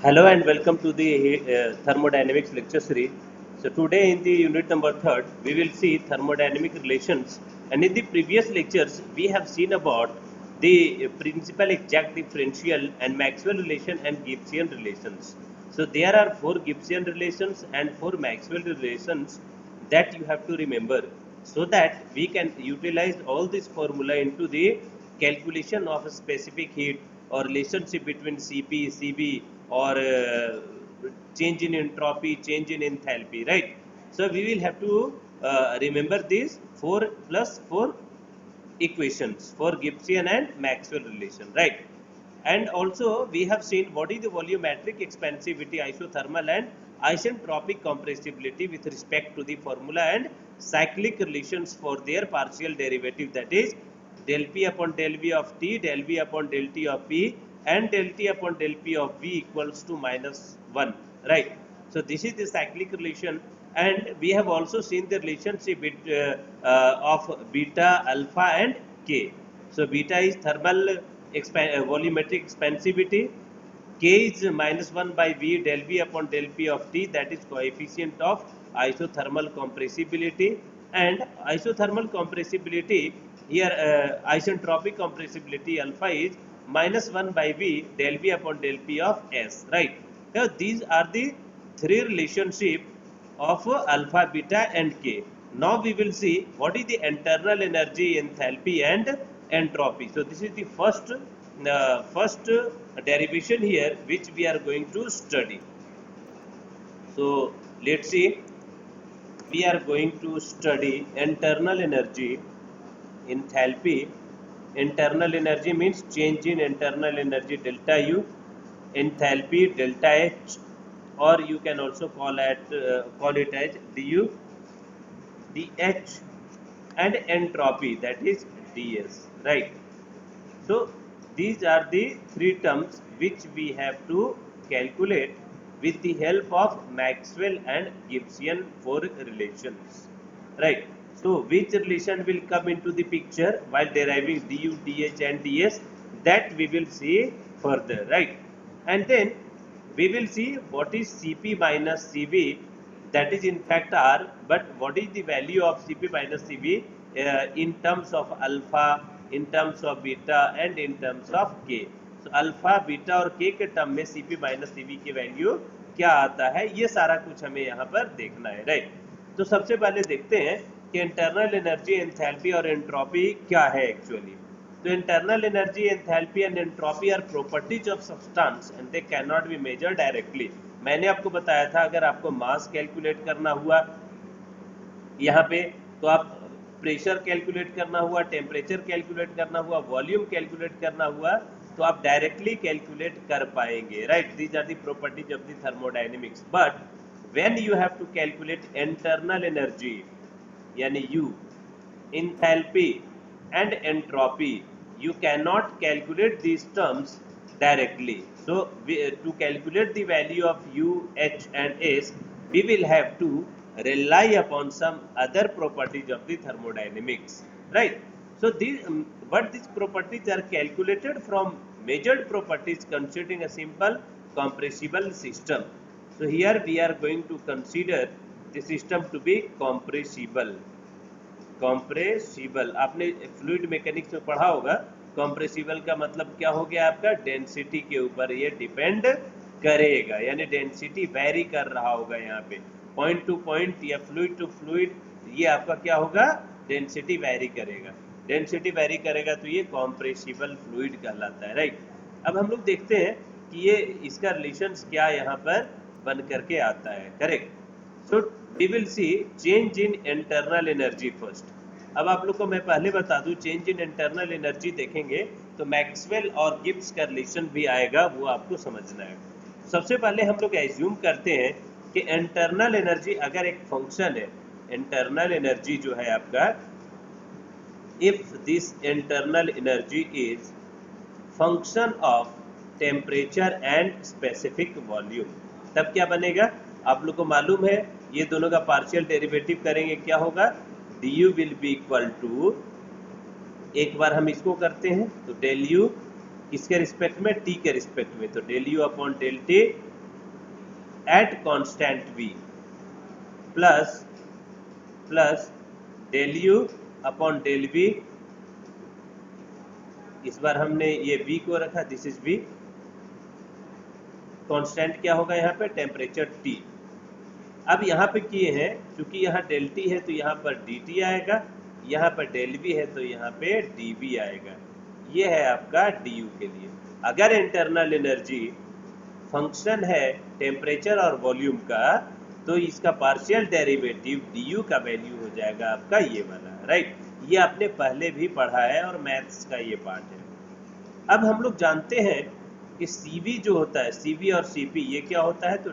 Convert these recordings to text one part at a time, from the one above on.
Hello and welcome to the thermodynamics lecture series. So today in the unit number 3rd, we will see thermodynamic relations, and in the previous lectures we have seen about the principal exact differential and Maxwell relation and Gibbsian relations. So there are 4 Gibbsian relations and 4 Maxwell relations that you have to remember, so that we can utilize all this formula into the calculation of a specific heat or relationship between Cp, Cv, or change in entropy, change in enthalpy, right? So we will have to remember these 4 plus 4 equations for Gibbsian and Maxwell relation, right? And also we have seen what is the volumetric expansivity, isothermal and isentropic compressibility with respect to the formula and cyclic relations for their partial derivative, that is del P upon del V of T, del V upon del T of P, and del T upon del P of V equals to -1, right? So this is the cyclic relation, and we have also seen the relationship of beta, alpha and K. So beta is thermal volumetric expansivity, K is -1 by V del V upon del P of T, that is coefficient of isothermal compressibility, and isothermal compressibility here isentropic compressibility alpha is -1 by V del V upon del P of S, right? Now these are the three relationship of alpha, beta and K. Now we will see what is the internal energy, enthalpy and entropy. So this is the first derivation here which we are going to study. So let's see, we are going to study internal energy, enthalpy. Internal energy means change in internal energy delta U, enthalpy delta H, or you can also call it as du dH, and entropy, that is ds, right? So these are the three terms which we have to calculate with the help of Maxwell and Gibbsian for relations, right? So which relation will come into the picture while deriving du, dH and ds, that we will see further, right? And then we will see what is Cp minus Cv, that is in fact R, but what is the value of Cp minus Cv in terms of alpha, in terms of beta and in terms of K. So alpha, beta और K के term में Cp minus Cv की value क्या आता है, ये सारा कुछ हमें यहाँ पर देखना है, राइट? तो सबसे पहले देखते हैं कि इंटरनल एनर्जी, एंथैल्पी और एंट्रोपी क्या है actually. So internal energy, enthalpy and entropy are properties of substance and they cannot be measured directly. मैंने आपको बताया था अगर आपको मास कैलकुलेट करना हुआ यहाँ पे, तो आप प्रेशर कैलकुलेट करना हुआ, टेम्परेचर कैलकुलेट करना हुआ, वॉल्यूम कैलकुलेट करना हुआ, तो आप डायरेक्टली कैलकुलेट कर पाएंगे, right? These are the properties of the thermodynamics. But when you have to calculate internal energy यानी U, enthalpy and entropy, you cannot calculate these terms directly. So to calculate the value of U, H and S, we will have to rely upon some other properties of the thermodynamics, right? So these properties are calculated from measured properties considering a simple compressible system. So here we are going to consider the system to be compressible. Compressible, आपने fluid mechanics में पढ़ा होगा. Compressible का मतलब क्या हो गया आपका, डेंसिटी के ऊपर ये डिपेंड करेगा, यानी डेंसिटी वेरी कर रहा होगा यहाँ पे, पॉइंट टू पॉइंट या फ्लूइड टू फ्लूइड, ये आपका क्या होगा, डेंसिटी वेरी करेगा. डेंसिटी वेरी करेगा तो ये कॉम्प्रेसिबल फ्लूइड कहलाता है, राइट? अब हम लोग देखते हैं कि ये इसका रिलेशंस क्या यहाँ पर बन करके आता है, correct? So we will see change in internal energy first. अब आप लोग को मैं पहले बता दूं, चेंज इन इंटरनल एनर्जी देखेंगे तो मैक्सवेल और गिब्स का रिलेशन भी आएगा, वो आपको समझना है. सबसे पहले हम लोग एज्यूम करते हैं कि इंटरनल एनर्जी अगर एक फंक्शन है, इंटरनल एनर्जी जो है आपका, if this internal energy is function of temperature and specific volume, तब क्या बनेगा, आप लोग को मालूम है, ये दोनों का पार्शियल डेरिवेटिव करेंगे, क्या होगा, du will be equal to, एक बार हम इसको करते हैं तो डेल यू किसके रिस्पेक्ट में, टी के रिस्पेक्ट में, तो del U upon del T at constant v plus plus del U upon del v, इस बार हमने ये v को रखा, दिस इज v, कांस्टेंट क्या होगा यहाँ पे टेम्परेचर T। अब यहाँ पे किए हैं, क्योंकि यहाँ डेल टी है तो यहाँ पर डी टी आएगा, यहाँ पर डेल वी है तो यहाँ पे डी वी आएगा। ये है आपका डी यू के लिए। अगर इंटरनल एनर्जी फंक्शन है टेम्परेचर और वॉल्यूम का, तो इसका पार्शियल डेरिवेटिव डी यू का वैल्यू हो जाएगा आपका ये वाला, राइट। ये आपने पहले भी पढ़ा है और मैथ्स का ये पार्ट है। अब हम लोग जानते हैं कि CV जो होता है, CV और CP ये क्या होता है, तो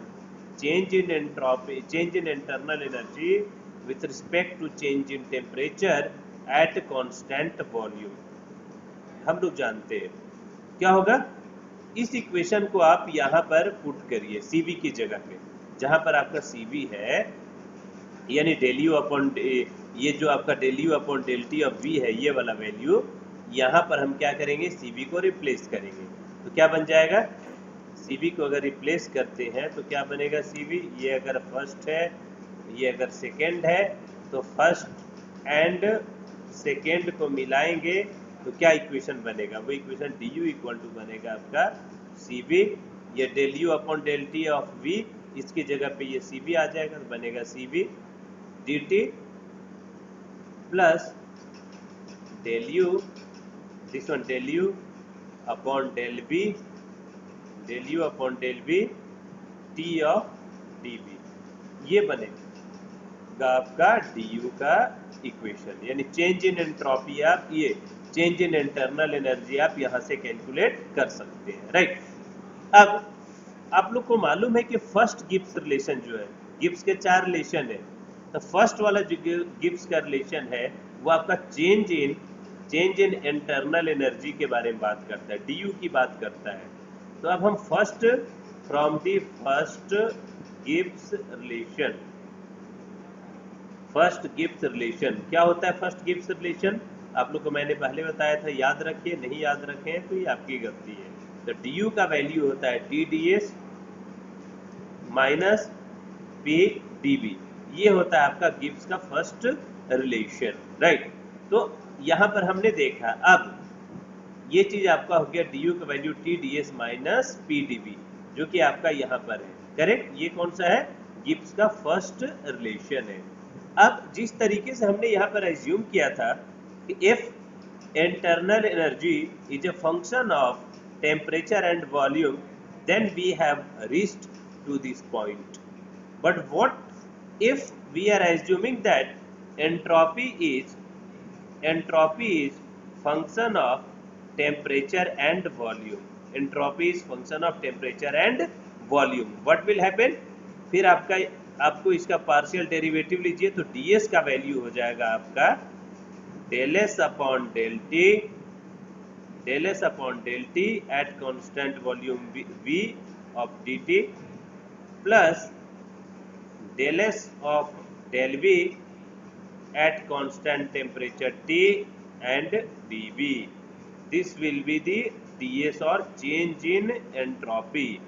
change in entropy, change in internal energy with respect to change in temperature at constant volume. हम लोग जानते हैं क्या होगा। इस इक्वेशन को आप यहाँ पर पुट करिए CV की जगह पे, जहाँ पर आपका CV है, यानी डेल यू अपॉन ये जो आपका del U upon del T of V है, ये वाला वैल्यू यहाँ पर हम क्या करेंगे, CV को रिप्लेस करेंगे। तो क्या बन जाएगा, CV को अगर रिप्लेस करते हैं तो क्या बनेगा CV, ये अगर फर्स्ट है, ये अगर सेकेंड है, तो फर्स्ट एंड सेकेंड को मिलाएंगे तो क्या इक्वेशन बनेगा, वो equation D U equal to बनेगा आपका CV, ये del U upon del T of V, इसकी जगह पे ये CV आ जाएगा, तो बनेगा CV D T plus del U, this one del U upon del V, del U upon del V T of D V, ये बनेगा आपका डी यू का इक्वेशन। यानी चेंज इन एंट्रोपी आप ये चेंज इन इंटरनल एनर्जी आप यहाँ से कैलकुलेट कर सकते हैं, राइट। अब आप लोग को मालूम है कि फर्स्ट गिब्स रिलेशन जो है, गिब्स के 4 रिलेशन है, तो फर्स्ट वाला जो गिब्स का रिलेशन है वो आपका चेंज इन इंटरनल एनर्जी के बारे में बात करता है, डी यू की बात करता है। तो अब हम first from the first Gibbs relation, first Gibbs relation क्या होता है, फर्स्ट गिब्स रिलेशन आप लोग को मैंने पहले बताया था, याद रखिए, नहीं याद रखे हैं तो ये आपकी गलती है। तो डी यू का वैल्यू होता है T D S minus P D B, ये होता है आपका गिब्स का फर्स्ट रिलेशन, राइट। तो यहाँ पर हमने देखा, अब ये चीज आपका हो गया डी यू का value T D S minus P D B, जो कि आपका यहाँ पर है, करेक्ट। ये कौन सा है, गिब्स का फर्स्ट रिलेशन है। अब जिस तरीके से हमने यहाँ पर एज्यूम किया था कि if internal energy is a function of temperature and volume, then we have reached to this point. But what if we are assuming that entropy is function of temperature and volume, entropy is function of temperature and volume, what will happen, फिर आपको इसका partial derivative लीजिए, तो ds का value हो जाएगा आपका del S upon del T at constant volume v of dt plus del S of del v at constant temperature t and dv। This will be the ds or change in entropy,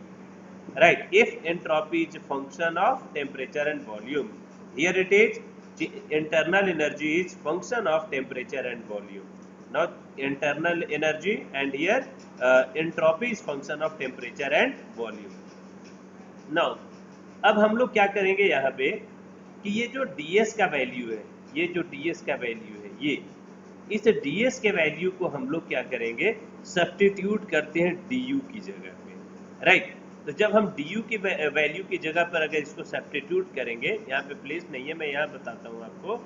right? If entropy is a function of temperature and volume, here it is internal energy is function of temperature and volume. Now internal energy and here entropy is function of temperature and volume. Now अब हम लोग क्या करेंगे यहाँ पे कि ये जो ds का वैल्यू है, ये जो ds का वैल्यू है, ये इस ds के वैल्यू को हम लोग क्या करेंगे, सब्स्टिट्यूट करते हैं du की जगह पे, राइट। तो जब हम du की वैल्यू की जगह पर अगर इसको सब्स्टिट्यूट करेंगे, यहाँ पे प्लेस नहीं है, मैं यहाँ बताता हूँ आपको,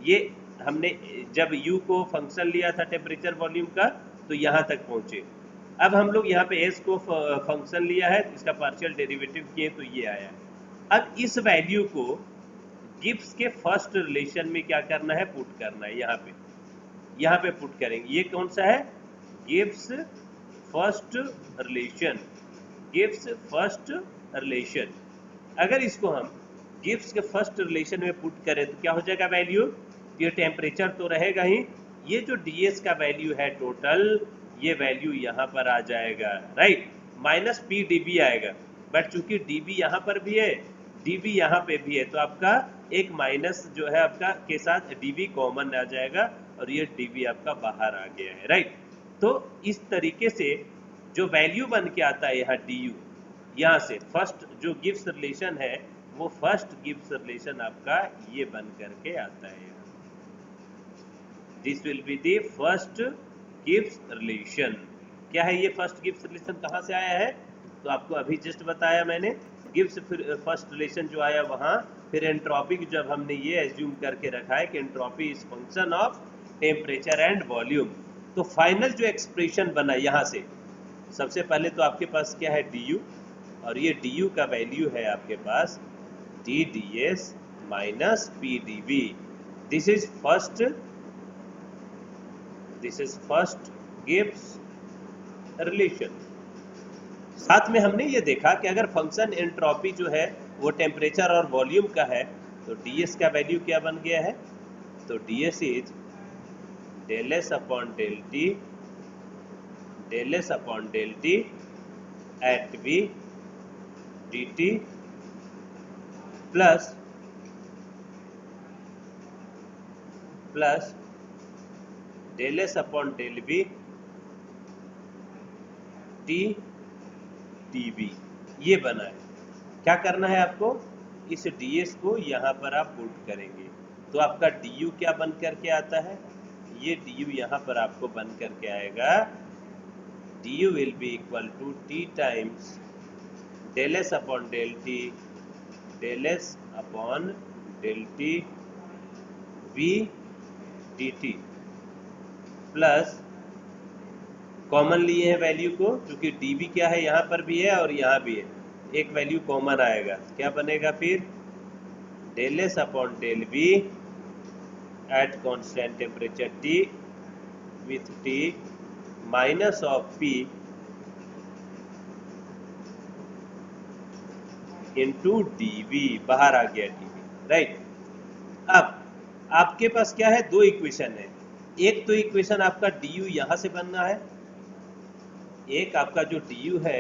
ये हमने जब u को फंक्शन लिया था टेम्परेचर वॉल्यूम का, तो यहाँ तक पहुँचे। अब हम लोग यहाँ पे s को फंक्शन लिया है, इसका पार्शियल डेरिवेटिव किए तो ये आया। अब इस वैल्यू को गिब्स के फर्स्ट रिलेशन में क्या करना है, पुट करना है, यहाँ पे पुट करेंगे। ये कौन सा है, Gibbs first relation, Gibbs first relation. अगर इसको हम गिब्स के फर्स्ट रिलेशन में पुट करें तो क्या हो जाएगा वैल्यू, ये टेम्परेचर तो रहेगा ही, ये जो ds का वैल्यू है टोटल, ये वैल्यू यहाँ पर आ जाएगा, right, minus P D B आएगा। बट चूंकि dv यहाँ पर भी है, dv यहाँ पे भी है, तो आपका एक माइनस जो है आपका के साथ dv कॉमन आ जाएगा और ये dv आपका बाहर आ गया है, राइट। तो इस तरीके से जो वैल्यू बन के आता है यहाँ du, यहाँ से फर्स्ट जो गिब्स रिलेशन है वो फर्स्ट गिब्स रिलेशन आपका ये बन करके आता है। This will be the first Gibbs relation. क्या है ये फर्स्ट गिब्स रिलेशन, कहाँ से आया है? तो आपको अभी जस्ट बताया मैंने, गिब्स फर्स्ट रिलेशन जो आया वहाँ, फिर एंट्रोपी जब हमने ये एज्यूम करके रखा है कि entropy is function of temperature and volume, तो फाइनल जो एक्सप्रेशन बना यहाँ से, सबसे पहले तो आपके पास क्या है du, और ये du का वैल्यू है आपके पास dds minus pdv। This is first Gibbs relation. साथ में हमने ये देखा कि अगर फंक्शन एंट्रोपी जो है वो टेम्परेचर और वॉल्यूम का है तो ds का वैल्यू क्या बन गया है? तो ds is del s upon del t at v dt plus del s upon del v t dv। ये बना है। क्या करना है आपको? इस ds को यहाँ पर आप पुट करेंगे तो आपका du क्या बन करके आता है? ये du यहाँ पर आपको बन करके आएगा du will be equal to t times del s upon del t v dt plus common लिए हैं वैल्यू को, क्योंकि dv क्या है यहाँ पर भी है और यहाँ भी है, एक वैल्यू कॉमन आएगा, क्या बनेगा फिर? del s upon del v at constant temperature t with t minus of p into dv, बाहर आ गया dv, राइट। अब आपके पास क्या है? दो इक्वेशन है। एक तो इक्वेशन आपका du यहां से बनना है, एक आपका जो du है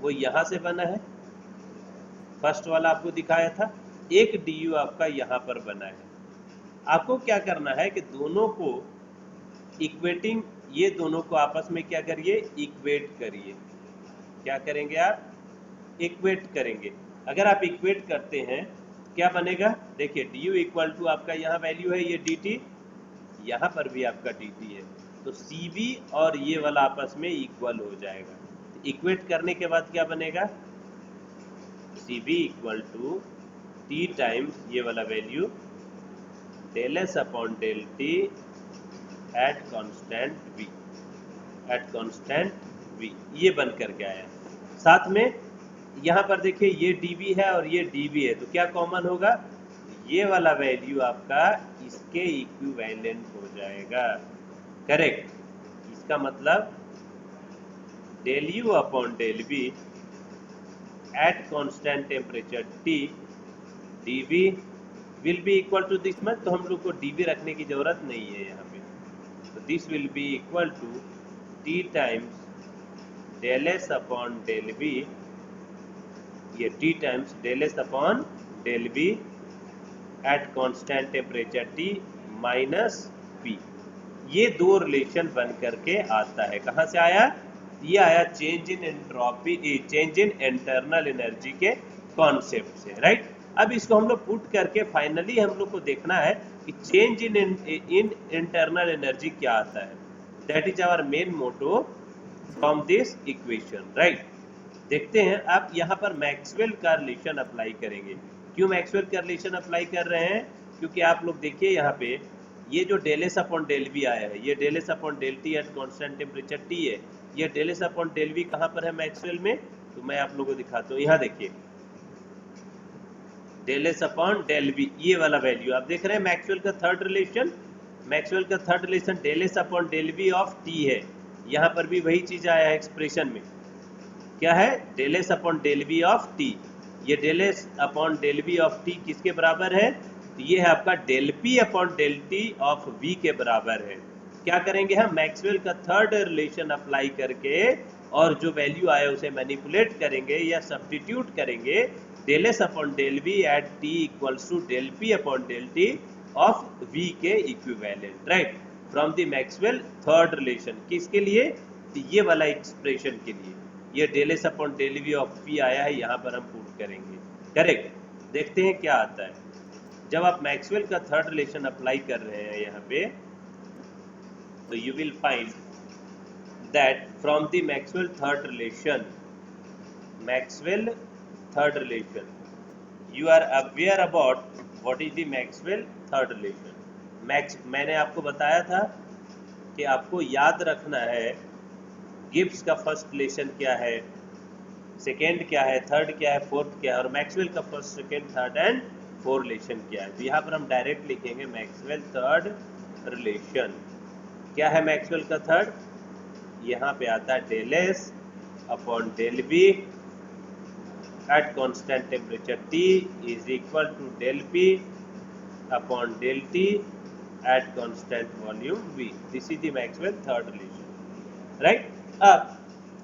वो यहां से बना है, फर्स्ट वाला आपको दिखाया था। एक du आपका यहां पर बना है। आपको क्या करना है कि दोनों को इक्वेटिंग, ये दोनों को आपस में क्या करिए? इक्वेट करिए। क्या करेंगे आप? इक्वेट करेंगे। अगर आप इक्वेट करते हैं क्या बनेगा? देखिए du इक्वल टू आपका यहाँ वैल्यू है ये dt, यहाँ पर भी आपका dt है, तो cv और ये वाला आपस में इक्वल हो जाएगा। इक्वेट करने के बाद क्या बनेगा? cv equal to t times ये वाला value del s upon del t at constant v, ये बन करके आया। साथ में यहाँ पर देखिए ये dv है और ये dv है, तो क्या कॉमन होगा? ये वाला वैल्यू आपका इसके इक्विवेलेंट हो जाएगा, करेक्ट। इसका मतलब del u upon del v at constant temperature t dv will be equal to this much, तो हम लोग को dv रखने की जरूरत नहीं है यहाँ पे, तो this will be equal to t times del s upon del v, ये t times del s upon del v at constant temperature t minus p। ये दो रिलेशन बन करके आता है। कहाँ से आया? ये आया change in entropy, change in internal energy के कॉन्सेप्ट से, राइट। अब इसको हम लोग पुट करके फाइनली हम लोग को देखना है कि चेंज इन इंटरनल एनर्जी क्या आता है। That is our main motto from this equation, right. देखते हैं। आप यहाँ पर मैक्सवेल का रिलेशन अप्लाई करेंगे। क्यों मैक्सवेल का रिलेशन अप्लाई कर रहे हैं? क्योंकि आप लोग देखिए यहाँ पे ये जो del s upon del v आया है, ये del s upon del t at constant temperature t है, ये del s upon del v कहाँ पर है मैक्सवेल में? तो मैं आप लोगों को दिखाता हूँ। यहाँ देखिए del s upon del v, ये वाला वैल्यू आप देख रहे हैं मैक्सवेल का थर्ड रिलेशन। मैक्सवेल का third relation del s upon del v of t है। यहाँ पर भी वही चीज आया है एक्सप्रेशन में, क्या है? del s upon del v of t। ये del s upon del v of t किसके बराबर है? तो ये है आपका del p upon del t of v के बराबर है। क्या करेंगे हम? मैक्सवेल का थर्ड रिलेशन अप्लाई करके और जो वैल्यू आया उसे मैनिपुलेट करेंगे या सब्स्टिट्यूट करेंगे del S upon del V at T equals to del P upon del T of V के equivalent, right, from the Maxwell third relation. किसके लिए? ये वाला एक्सप्रेशन के लिए। ये del S upon del V of P आया है, यहाँ पर हम पुट करेंगे, करेक्ट। देखते हैं क्या आता है। जब आप मैक्सवेल का थर्ड रिलेशन अप्लाई कर रहे हैं यहाँ पे, तो you will find that from the Maxwell third relation, you are aware about what is the Maxwell third relation. मैंने आपको बताया था कि आपको याद रखना है गिब्स का फर्स्ट रिलेशन क्या है, सेकेंड क्या है, थर्ड क्या है, फोर्थ क्या है, और मैक्सवेल का first, second, third and fourth relation क्या है। तो यहाँ पर हम डायरेक्ट लिखेंगे मैक्सवेल थर्ड रिलेशन। क्या है मैक्सवेल का थर्ड? यहाँ पे आता है del S upon del B at constant temperature T is equal to del P upon del T at constant volume V. This is the Maxwell third relation, right. अब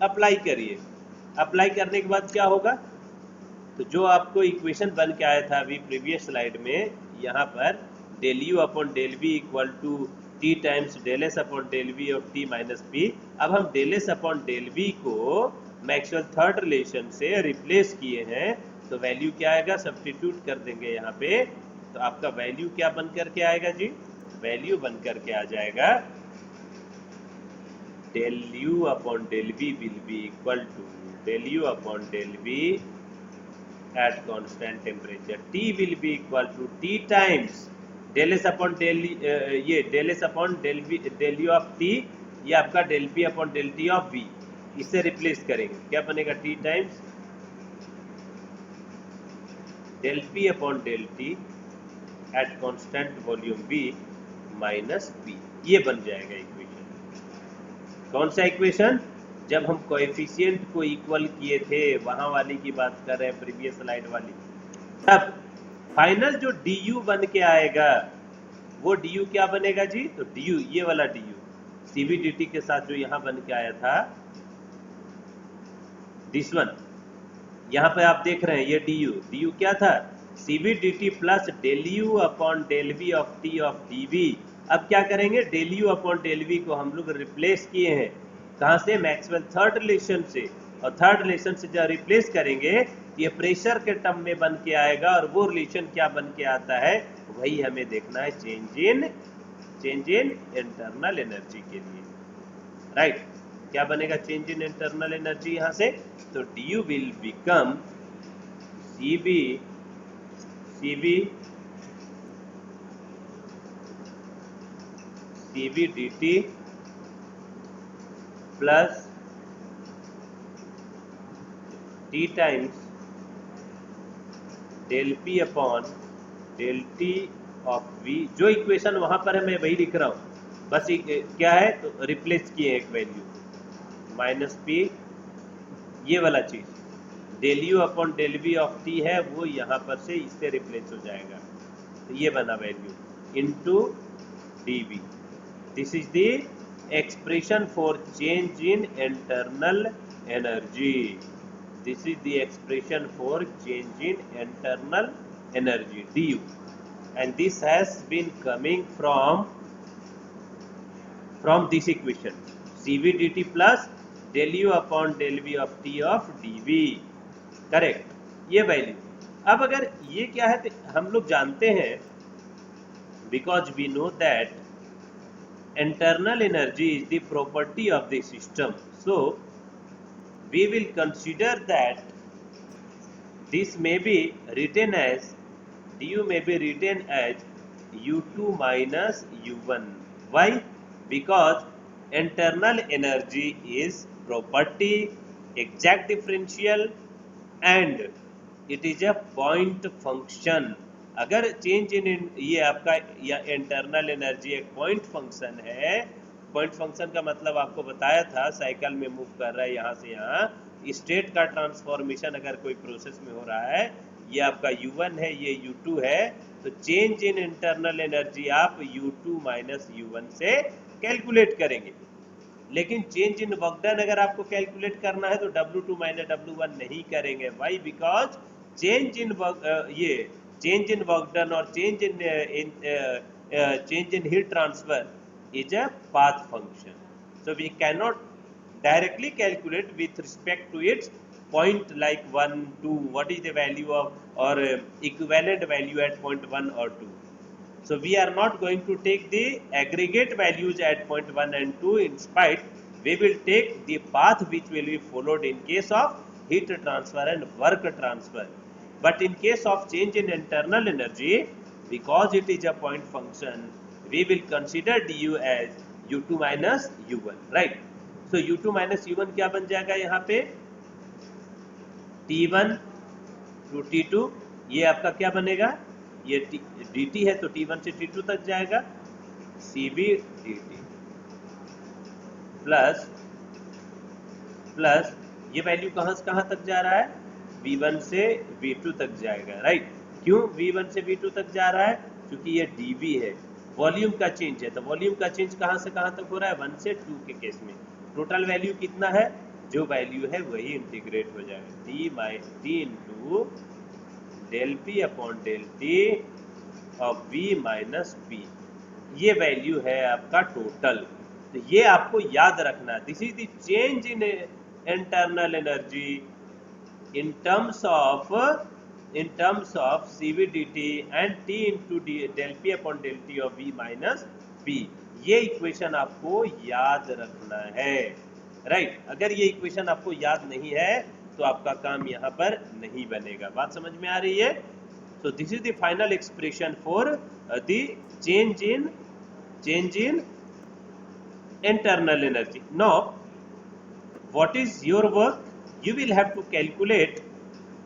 apply करिए। Apply करने के बाद क्या होगा? तो जो आपको इक्वेशन बन के आया था अभी प्रीवियस स्लाइड में, यहाँ पर del U upon del B equal to T times del S upon del V of T minus P. अब हम del S upon del V को मैक्सवेल थर्ड रिलेशन से रिप्लेस किए हैं, तो वैल्यू क्या आएगा? सब्स्टिट्यूट कर देंगे यहाँ पे, तो आपका वैल्यू क्या बन करके आएगा जी? वैल्यू बन करके आ जाएगा del U upon del V will be equal to del U upon del V at constant temperature T will be equal to T times del S upon del, ये del S upon del V del U of T, ये आपका del P upon del T of V, इससे replace करेंगे। क्या बनेगा? T times del P upon del T at constant volume V minus P. ये बन जाएगा इक्वेशन। कौन सा इक्वेशन? जब हम कोएफिशिएंट को इक्वल किए थे, वहां वाली की बात कर रहे हैं, प्रीवियस स्लाइड वाली। तब फाइनल जो du बन के आएगा, वो du क्या बनेगा जी? तो du, ये वाला du सीवी dt के साथ जो यहाँ बन के आया था, दिस वन, यहाँ पे आप देख रहे हैं ये du क्या था? CV dt plus del U upon del V of T of dv। अब क्या करेंगे? Del U upon del V को हम लोग रिप्लेस किए हैं, कहाँ से? मैक्सवेल थर्ड रिलेशन से। और थर्ड रिलेशन से जब रिप्लेस करेंगे, ये प्रेशर के टर्म में बन के आएगा, और वो रिलेशन क्या बन के आता है वही हमें देखना है, चेंज इन इंटरनल एनर्जी के लिए, राइट। क्या बनेगा चेंज इन इंटरनल एनर्जी यहाँ से? तो du will become cv dt plus T times del P upon del T of V. जो इक्वेशन वहां पर है मैं वही लिख रहा हूँ, बस क्या है? तो रिप्लेस किए एक वैल्यू माइनस पी, ये वाला चीज del U upon del V of T है, वो यहाँ पर से इससे रिप्लेस हो जाएगा, तो ये बना value into D V. This is the expression for change in internal energy. This is the expression for change in internal energy du, and this has been coming from this equation cv dt plus del u upon del v of t of dv, correct. ये value. अब अगर ये क्या है, तो हम लोग जानते हैं, because we know that internal energy is the property of the system, so we will consider that this may be written as du may be written as u2 minus u1. Why? Because internal energy is property, exact differential, and it is a point function. अगर change in ये आपका या internal energy एक point function है, point function का मतलब आपको बताया था, साइकिल में मूव कर रहा है यहाँ से यहाँ, स्टेट का ट्रांसफॉर्मेशन अगर कोई प्रोसेस में हो रहा है, ये आपका u1 है, ये u2 है, तो चेंज इन इंटरनल एनर्जी आप u2 माइनस u1 से कैलकुलेट करेंगे। लेकिन चेंज इन वर्क डन अगर आपको कैलकुलेट करना है तो W2 माइनस W1 नहीं करेंगे। वाई? बिकॉज चेंज इन ये चेंज इन वर्क डन और change in heat transfer is a path function. So we cannot directly calculate with respect to its point like 1, 2, what is the value of or equivalent value at point 1 or 2. So we are not going to take the aggregate values at point 1 and 2. In spite, we will take the path which will be followed in case of heat transfer and work transfer. But in case of change in internal energy, because it is a point function, we will consider du as u2 minus u1, right? So u2 minus u1 क्या बन जाएगा यहाँ पे? t1 to t2, ये आपका क्या बनेगा? ये dt है तो t1 से t2 तक जाएगा, cv dt प्लस प्लस ये वैल्यू कहाँ से कहाँ तक जा रहा है? v1 से v2 तक जाएगा, राइट? क्यों v1 से v2 तक जा रहा है? क्योंकि ये dv है, वॉल्यूम का चेंज है, तो वॉल्यूम का चेंज कहाँ से कहाँ तक हो रहा है? 1 से 2 के केस में। टोटल वैल्यू कितना है? जो वैल्यू है वही इंटीग्रेट हो जाएगा, t into del P upon del T of v minus P, ये वैल्यू है आपका टोटल। तो ये आपको याद रखना, this is the change in internal energy in terms of CVDT and T into del P upon del T of V minus P। ये equation आपको याद रखना है, राइट? अगर ये इक्वेशन आपको याद नहीं है तो आपका काम यहाँ पर नहीं बनेगा। बात समझ में आ रही है? So this is the final expression for the change in internal energy. Now what is your work? You will have to calculate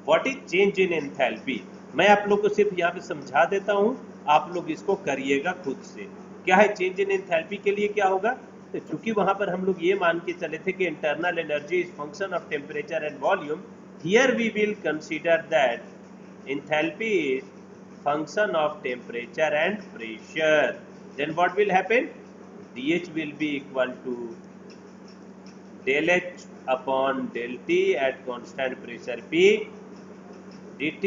what is change in enthalpy. मैं आप लोग को सिर्फ यहाँ पे समझा देता हूँ, आप लोग इसको करिएगा खुद से। क्या है चेंज इन एंथैल्पी के लिए क्या होगा? तो चूंकि वहां पर हम लोग ये मान के चले थे कि internal energy is function of temperature and volume, here we will consider that enthalpy is function of temperature and pressure. Then what will happen? dH will be equal to del H upon del T at constant pressure P dt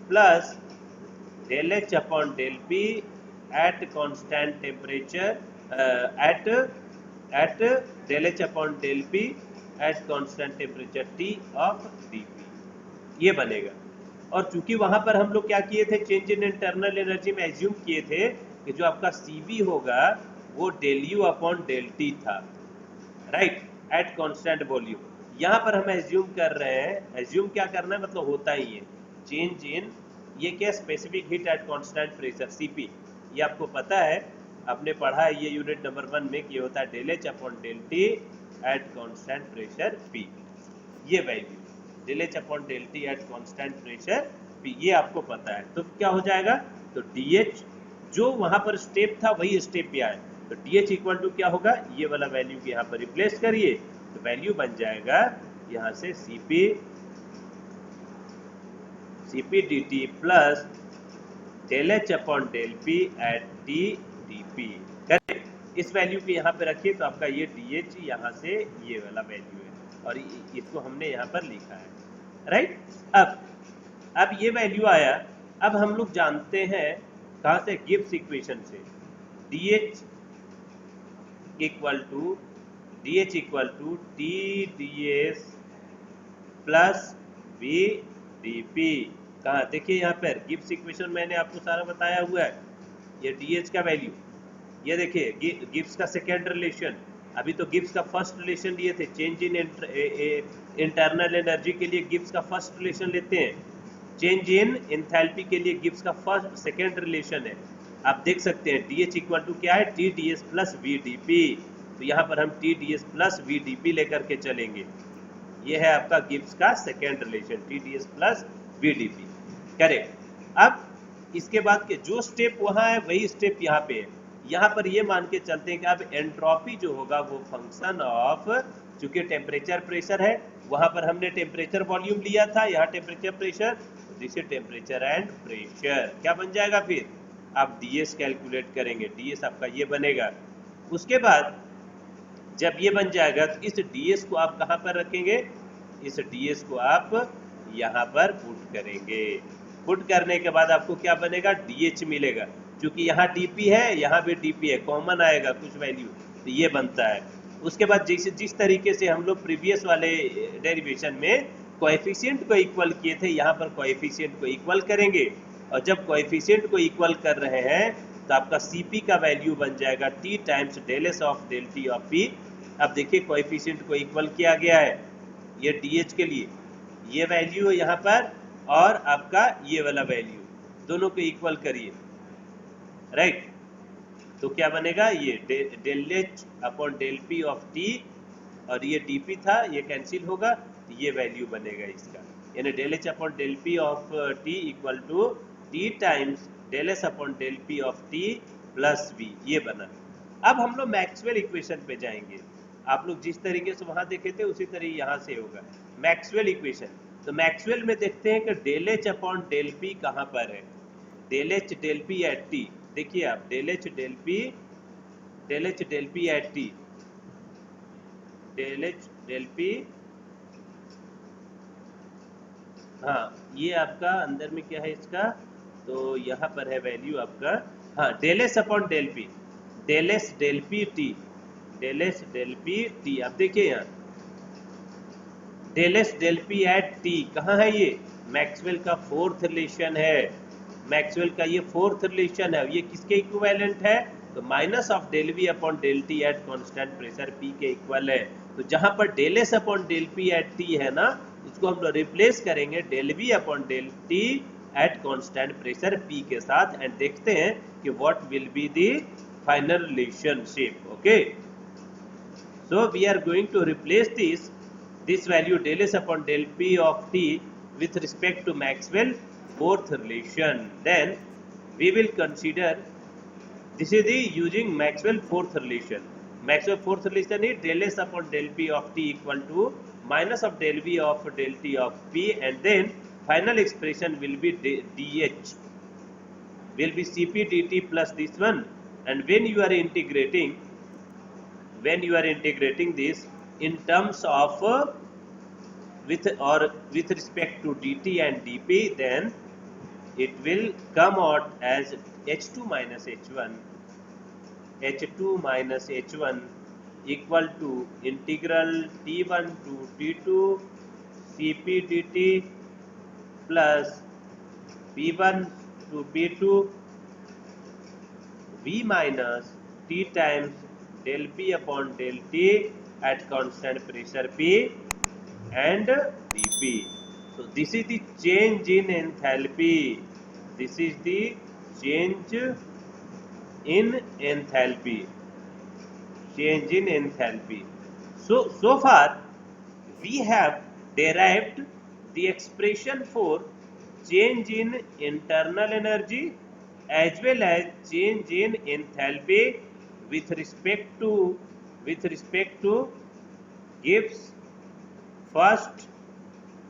plus del H upon del P at constant temperature at del H upon del P at constant temperature T of dP, ये बनेगा। और चूंकि वहां पर हम लोग क्या किए थे, चेंज इन इंटरनल एनर्जी में एज्यूम किए थे कि जो आपका CV होगा वो del U upon del T था, राइट, एट कांस्टेंट वॉल्यूम। यहाँ पर हम एज्यूम कर रहे हैं, एज्यूम क्या करना है मतलब होता ही है चेंज इन, ये क्या specific heat at constant pressure CP, ये आपको पता है, आपने पढ़ा है ये यूनिट नंबर 1 में कि होता है del H upon del T at constant pressure P, ये value del H upon del T at constant pressure P, ये आपको पता है। तो क्या हो जाएगा? तो DH जो वहां पर स्टेप था वही स्टेप पे आए, तो DH इक्वल टू क्या होगा? ये वाला वैल्यू के यहाँ पर रिप्लेस करिए, तो वैल्यू बन जाएगा यहाँ से CP dt plus del H upon del P at T dP। Correct, इस वैल्यू को यहाँ पे रखिए तो आपका ये DH यहाँ से ये वाला वैल्यू है और इसको हमने यहाँ पर लिखा है, राइट? अब ये वैल्यू आया। अब हम लोग जानते हैं कहाँ से? गिब्स इक्वेशन से, DH equal to TdS plus VdP। कहाँ? देखिए यहाँ पर गिब्स इक्वेशन मैंने आपको सारा बताया हुआ है, ये DH का वैल्यू, ये देखिए गिब्स का सेकेंड रिलेशन, अभी तो गिब्स का फर्स्ट रिलेशन लिए थे। चेंज इन इंटरनल एनर्जी के लिए गिब्स का फर्स्ट रिलेशन लेते हैं, चेंज इन एंथैल्पी के लिए गिब्स का फर्स्ट सेकेंड रिलेशन है। आप देख सकते हैं DH इक्वल टू क्या है? TdS plus VdP। तो यहाँ पर हम TdS प्लस VdP लेकर के चलेंगे, ये है आपका गिब्स का second relation, TdS plus VdP, correct. अब इसके बाद के जो स्टेप वहाँ है वही स्टेप यहाँ पे है। यहाँ पर ये मान के चलते हैं कि अब एंट्रोपी जो होगा वो फंक्शन ऑफ, चूंकि टेम्परेचर प्रेशर है, वहां पर हमने टेम्परेचर वॉल्यूम लिया था, यहाँ temperature pressure, this is temperature and pressure. क्या बन जाएगा फिर? आप DS कैलकुलेट करेंगे, DS आपका ये बनेगा। उसके बाद जब ये बन जाएगा तो इस ds को आप कहाँ पर रखेंगे, इस ds को आप यहाँ पर पुट करेंगे। पुट करने के बाद आपको क्या बनेगा, dh मिलेगा। क्योंकि यहाँ dp है, यहाँ भी dp है, कॉमन आएगा कुछ वैल्यू, तो ये बनता है। उसके बाद जिस तरीके से हम लोग प्रीवियस वाले डेरिवेशन में कोएफिशिएंट को इक्वल किए थे, यहाँ पर कोएफिशिएंट को इक्वल करेंगे। और जब कोएफिशिएंट को इक्वल कर रहे हैं तो आपका Cp का वैल्यू बन जाएगा T times del S of del T of P। अब देखिए कोएफिशिएंट को इक्वल किया गया है, ये DH के लिए ये वैल्यू है यहाँ पर, और आपका ये वाला वैल्यू, दोनों को इक्वल करिए, राइट। तो क्या बनेगा, ये del H upon del P of T, और ये dp था, ये कैंसिल होगा, तो ये वैल्यू बनेगा इसका, यानी del H upon del P of T equal to T times del S upon del P of T plus V, ये बना। अब हम लोग मैक्सवेल इक्वेशन पे जाएंगे। आप लोग जिस तरीके से वहां देखे थे उसी तरीके यहाँ से होगा मैक्सवेल इक्वेशन। तो मैक्सवेल में देखते हैं कि del H upon del P कहाँ पर है, del H del P eight T. देखिए आप del H del P eight T, del H del P, हाँ ये आपका अंदर में क्या है इसका, तो यहाँ पर है वैल्यू आपका, हाँ del S upon del P, del S del P T, del S del P T. अब देखिए यहाँ del S del P eight T कहाँ है, ये मैक्सवेल का फोर्थ रिलेशन है, मैक्सवेल का ये फोर्थ रिलेशन है। ये किसके इक्विवेलेंट है, तो minus of del V upon del T at constant pressure P के इक्वल है। तो जहां पर डेल S upon del P eight टी है ना, उसको हम लोग रिप्लेस करेंगे del V upon del T at constant pressure P के साथ, एंड देखते हैं कि what will be the final relationship. Okay, so we are going to replace this value del s upon del p of t with respect to Maxwell fourth relation. Then we will consider, this is the using Maxwell fourth relation. Maxwell fourth relation is del s upon del p of t equal to minus of del v of del t of p, and then final expression will be dh, will be cp dt plus this one. And when you are integrating this in terms of with respect to dt and dp, then it will come out as h2 minus h1 equal to integral t1 to t2 cp dt plus p1 to p2 v minus t times del p upon del t at constant pressure p and dp. So this is the change in enthalpy. This is the change in enthalpy. Change in enthalpy. So far we have derived the expression for change in internal energy as well as change in enthalpy with respect to Gibbs first,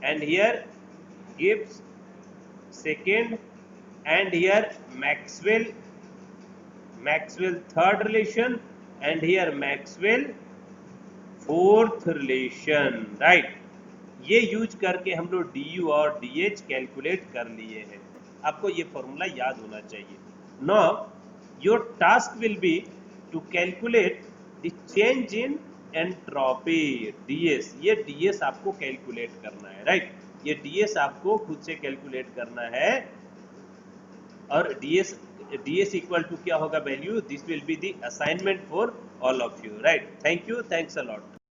and here Gibbs second, and here Maxwell third relation, and here Maxwell fourth relation, right. ये use करके हम लोग du और dh calculate कर लिए हैं। आपको ये फॉर्मूला याद होना चाहिए। Now your task will be to calculate the change in entropy ds। ये ds आपको कैलकुलेट करना है, राइट। ये ds आपको खुद से कैलकुलेट करना है, और ds इक्वल टू क्या होगा value, this will be the assignment for all of you, right. Thank you, thanks a lot.